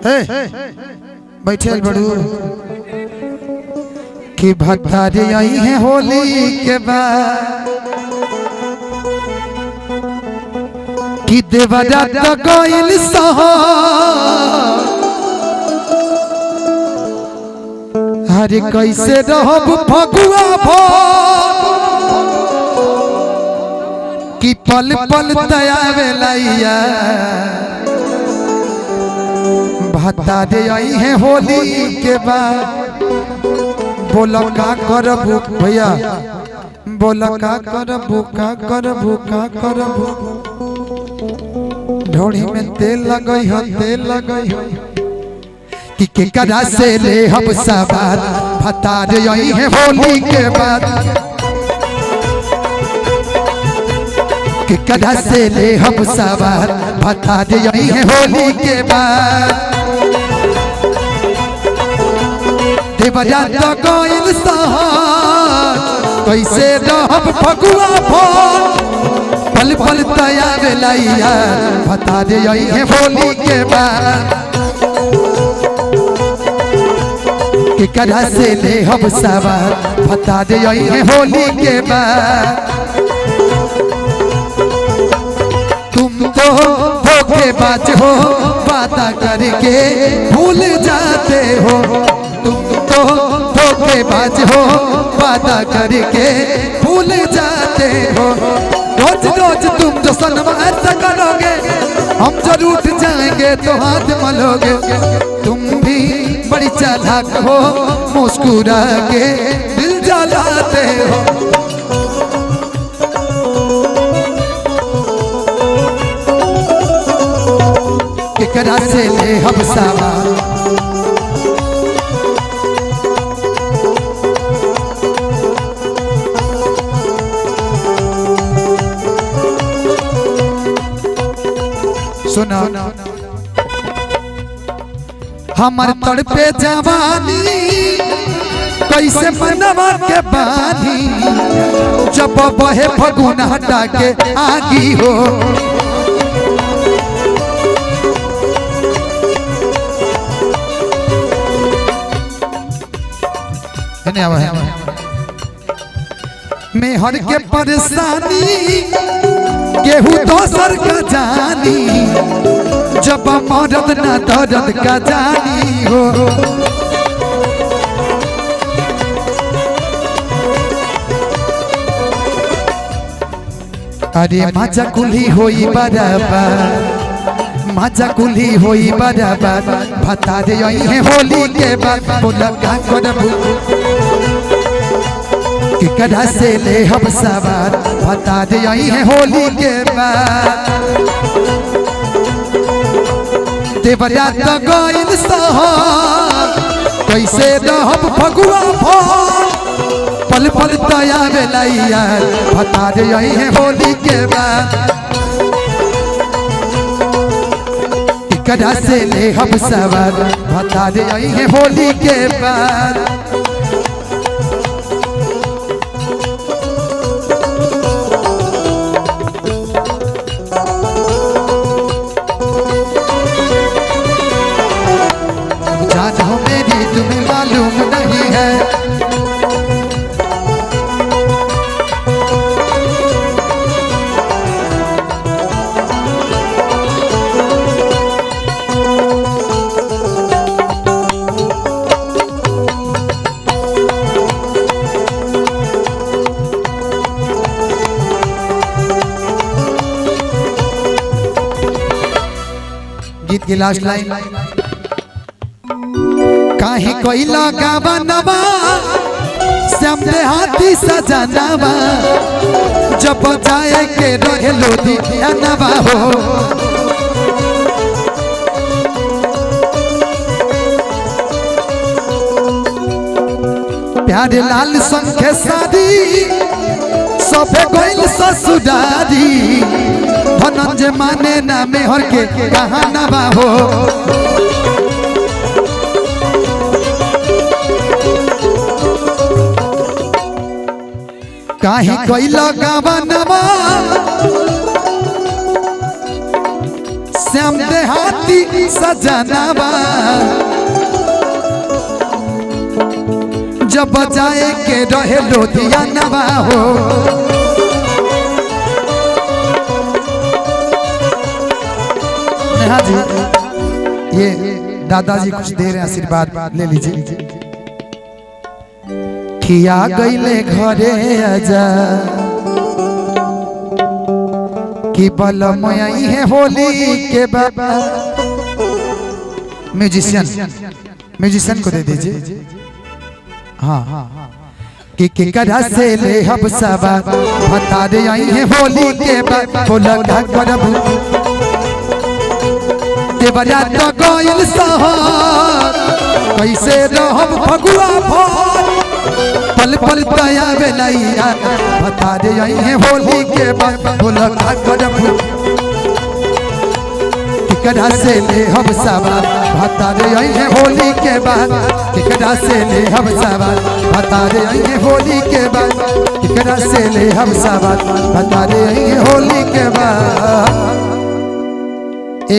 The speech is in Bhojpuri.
बैठे बड़ू कि भतारी आई है होली के बाद कि देवरा तो गइल हरे कैसे रहब फगुआ भर कि पल पल दयावे लैया भतारी आई है होली के बाद। बोला का करबू भैया, बोला का करबू का करबू का करबू। ढोड़ी में तेल लगई हो, तेल लगई हो कि केकरा से ले हम सवार भतारी आई है होली के बाद। केकरा से ले हम सवार भतारी आई है होली के बाद। देवरा तो गइल सहर कैसे रहब फगुआ भर पल पल दयावे लैया भतारी आई है होली के बाद। केकरा से ले हम सवार भतारी आई है होली के बाद। तुम तो धोखेबाज हो वादा करके भूल जाते हो। तुम तो धोखेबाज हो वादा करके भूल जाते हो। रोज रोज तुम जो सनम ऐसा करोगे हम जरूर उठ जाएंगे तो हाथ मलोगे। तुम भी बड़ी चालाक हो मुस्कुरा के दिल जलाते हो। केकरा से ले हम सवार सुना हमर तड़पे जवानी कैसे मनवा के बानी जब बहे फगुन हटा के आगी हो। मेहर के परेशानी केहू दोसर का जानी जब मरद न दर्द का जानी हो। अरे मजा कुली होई बराबर, मजा कुली होई बराबर भतारी आई है होली के बाद। बोला का करबू केकरा से ले हम सवार भतारी आई है होली के बाद। देवरा तो गइल सहर कैसे रहब फगुआ भर पल पल दयावे लैया भतारी आई है होली के बाद। केकरा से ले हम सवार भतारी आई है होली के बाद। जानो मेरी तुम्हें मालूम नहीं है गीत की लास्ट लाइन काहे कोई लगावा नवा श्याम देहाती सजनवा जब जाए के रहे लोधी नवा हो। प्यारे लाल संखे शादी सबे गइल ससुरारी धनंजय माने ना मेहर के कहा नवा हो। काहे कोई लगावा नवा श्याम देहाती सजनावा जब जाए के रहे लुधियानवा हो नेहा जी ये दादाजी कुछ दे रहे हैं आशीर्वाद ले लीजिए खिया गईले घरे आजा कि बलम आई है होली के बाबा म्यूजिशियन को दे दीजिए हाँ कि करा से ले हम सब बता दे आई है होली के बाबा बोला करब के बजा तो गोइल सहर कैसे रहब फगुआ भर पल पल दया बेलैया बता दे आई है होली के बाद बोला करब केकरा से ले हम सवाल बता दे आई है होली के बाद केकरा से ले हम सवाल बता दे आई है होली के बाद केकरा से ले हम सवाल बता दे आई है